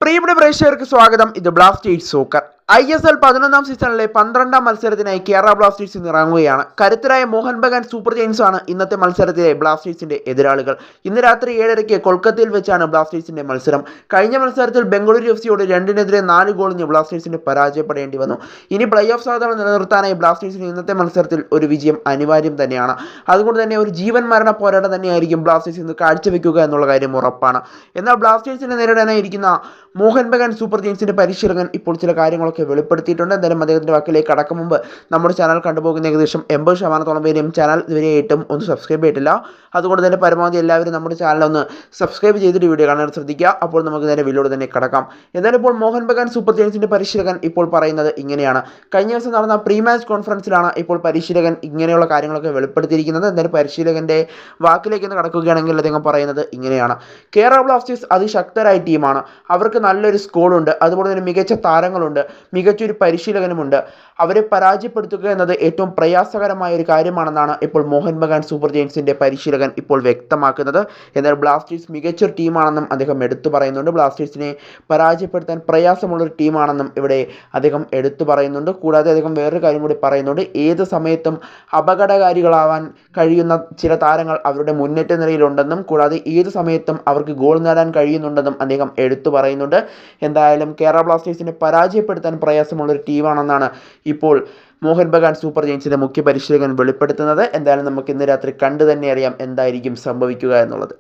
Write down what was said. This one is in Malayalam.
പ്രിയപ്പെട്ട പ്രേക്ഷകർക്ക് സ്വാഗതം. ഇത് ബ്ലാസ്റ്റേഴ്സ് സോക്കർ. ISL 11ാം സീസണിലെ 12ാം മത്സരത്തിനായി കേരള ബ്ലാസ്റ്റേഴ്സ് ഇന്ന് ഇറങ്ങുകയാണ്. കരുത്തരായ മോഹൻ ബഗാൻ സൂപ്പർ ജയൻസ് ആണ് ഇന്നത്തെ മത്സരത്തിലെ ബ്ലാസ്റ്റേഴ്സിന്റെ എതിരാളികൾ. ഇന്ന് രാത്രി 7:30 കൊൽക്കത്തയിൽ വെച്ചാണ് ബ്ലാസ്റ്റേഴ്സിന്റെ മത്സരം. കഴിഞ്ഞ മത്സരത്തിൽ ബംഗളൂരു FCയോട് 2-നെതിരെ 4 ഗോളിന് ബ്ലാസ്റ്റേഴ്സിന് പരാജയപ്പെടേണ്ടി വന്നു. ഇനി പ്ലേ ഓഫ് സാധ്യത നിലനിർത്താനായി ബ്ലാസ്റ്റേഴ്സിന് ഇന്നത്തെ മത്സരത്തിൽ ഒരു വിജയം അനിവാര്യം തന്നെയാണ്. അതുകൊണ്ട് തന്നെ ഒരു ജീവൻ മരണ പോരാട്ടം തന്നെയായിരിക്കും ബ്ലാസ്റ്റേഴ്സ് ഇന്ന് കാഴ്ചവെക്കുക എന്നുള്ള കാര്യം ഉറപ്പാണ്. എന്നാൽ ബ്ലാസ്റ്റേഴ്സിനെ നേരിടാനായിരിക്കുന്ന മോഹൻ ബഗാൻ സൂപ്പർ ജയൻസിന്റെ പരിശീലകൻ ഇപ്പോൾ ചില കാര്യങ്ങളൊക്കെ വെളിപ്പെടുത്തിയിട്ടുണ്ട്. എന്തായാലും അദ്ദേഹത്തിന്റെ വാക്കിലേക്ക് കടക്കും മുമ്പ് നമ്മുടെ ചാനൽ കണ്ടുപോകുന്ന ഏകദേശം 80% പേരും ചാനൽ ഇതുവരെയായിട്ടും ഒന്ന് സബ്സ്ക്രൈബ് ചെയ്തിട്ടില്ല. അതുകൊണ്ട് തന്നെ പരമാവധി എല്ലാവരും നമ്മുടെ ചാനൽ ഒന്ന് സബ്സ്ക്രൈബ് ചെയ്തിട്ട് വീഡിയോ കാണാൻ ശ്രദ്ധിക്കുക. അപ്പോൾ നമുക്ക് നേരെ വീഡിയോയിൽ തന്നെ കടക്കാം. എന്നാലും ഇപ്പോൾ മോഹൻ ബഗാൻ സൂപ്പർ ജയൻസിന്റെ പരിശീലകൻ ഇപ്പോൾ പറയുന്നത് ഇങ്ങനെയാണ്. കഴിഞ്ഞ ദിവസം നടന്ന പ്രീ മാച്ച് കോൺഫറൻസിലാണ് ഇപ്പോൾ പരിശീലകൻ ഇങ്ങനെയുള്ള കാര്യങ്ങളൊക്കെ വെളിപ്പെടുത്തിയിരിക്കുന്നത്. എന്തായാലും പരിശീലകന്റെ വാക്കിലേക്ക് കടക്കുകയാണെങ്കിൽ അദ്ദേഹം പറയുന്നത് ഇങ്ങനെയാണ്. കേരള ബ്ലാസ്റ്റേഴ്സ് അതിശക്തരായ ടീമാണ്. അവർക്ക് നല്ലൊരു സ്കോഡുണ്ട്. അതുപോലെ തന്നെ മികച്ച താരങ്ങളുണ്ട്, മികച്ചൊരു പരിശീലകനുമുണ്ട്. അവരെ പരാജയപ്പെടുത്തുക എന്നത് ഏറ്റവും പ്രയാസകരമായ ഒരു കാര്യമാണെന്നാണ് ഇപ്പോൾ മോഹൻ ബഗാൻ സൂപ്പർ ജയൻസിന്റെ പരിശീലകൻ ഇപ്പോൾ വ്യക്തമാക്കുന്നത്. എന്നാൽ ബ്ലാസ്റ്റേഴ്സ് മികച്ചൊരു ടീമാണെന്നും അദ്ദേഹം എടുത്തു പറയുന്നുണ്ട്. ബ്ലാസ്റ്റേഴ്സിനെ പരാജയപ്പെടുത്താൻ പ്രയാസമുള്ളൊരു ടീമാണെന്നും ഇവിടെ അദ്ദേഹം എടുത്തു പറയുന്നുണ്ട്. കൂടാതെ അദ്ദേഹം വേറൊരു കാര്യം കൂടി പറയുന്നുണ്ട്. ഏത് സമയത്തും അപകടകാരികളാവാൻ കഴിയുന്ന ചില താരങ്ങൾ അവരുടെ മുന്നേറ്റ നിരയിലുണ്ടെന്നും കൂടാതെ ഏത് സമയത്തും അവർക്ക് ഗോൾ നേടാൻ കഴിയുന്നുണ്ടെന്നും അദ്ദേഹം എടുത്തു പറയുന്നുണ്ട്. എന്തായാലും കേരള ബ്ലാസ്റ്റേഴ്സിനെ പരാജയപ്പെടുത്താൻ പ്രയാസമുള്ളൊരു ടീമാണെന്നാണ് ഇപ്പോൾ മോഹൻ ബഗാൻ സൂപ്പർ ജയൻസിന്റെ മുഖ്യ പരിശീലകൻ വെളിപ്പെടുത്തുന്നത്. എന്തായാലും നമുക്ക് ഇന്ന് രാത്രി കണ്ടു തന്നെ അറിയാം എന്തായിരിക്കും സംഭവിക്കുക എന്നുള്ളത്.